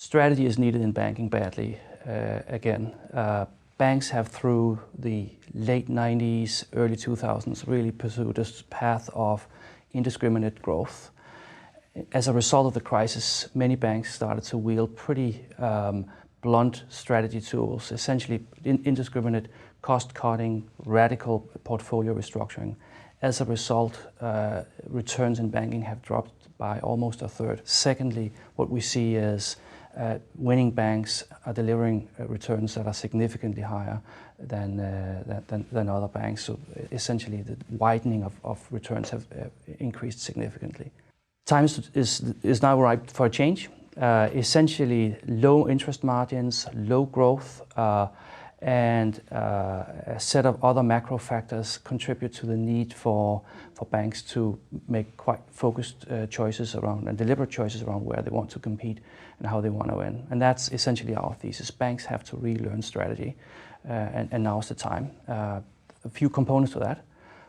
Strategy is needed in banking badly. Again, banks have through the late 90s, early 2000s really pursued this path of indiscriminate growth. As a result of the crisis, many banks started to wield pretty blunt strategy tools, essentially indiscriminate cost-cutting, radical portfolio restructuring. As a result, returns in banking have dropped by almost a third. Secondly, what we see is winning banks are delivering returns that are significantly higher than other banks. So essentially, the widening of returns have increased significantly. Time is now ripe for a change. Essentially, low interest margins, low growth, and a set of other macro factors contribute to the need for banks to make quite focused choices around and deliberate choices around where they want to compete and how they want to win. And that's essentially our thesis. Banks have to relearn strategy, and now's the time. A few components to that.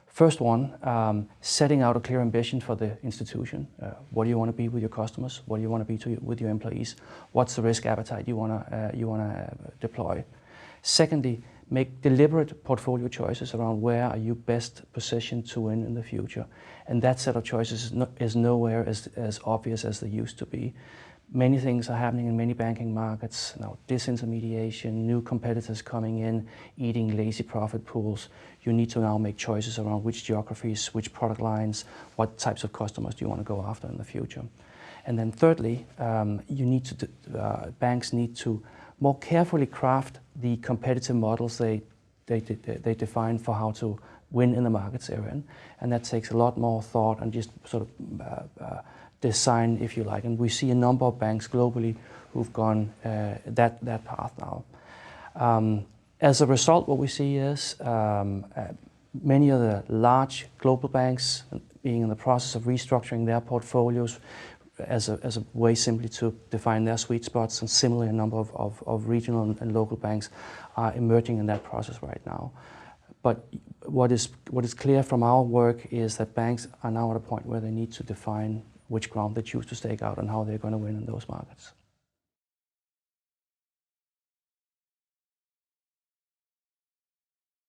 First one, setting out a clear ambition for the institution. What do you want to be with your customers? What do you want to be with your employees? What's the risk appetite you want to deploy? Secondly, make deliberate portfolio choices around where are you best positioned to win in the future. And that set of choices is nowhere as obvious as they used to be. Many things are happening in many banking markets now. Disintermediation, new competitors coming in, eating lazy profit pools. You need to now make choices around which geographies, which product lines, what types of customers do you want to go after in the future. And then thirdly, banks need to more carefully craft the competitive models they define for how to win in the markets they're in. And that takes a lot more thought and just sort of design, if you like. And we see a number of banks globally who've gone that path now. As a result, what we see is many of the large global banks being in the process of restructuring their portfolios as a way simply to define their sweet spots, and similarly a number of regional and local banks are emerging in that process right now. But what is clear from our work is that banks are now at a point where they need to define which ground they choose to stake out and how they're going to win in those markets.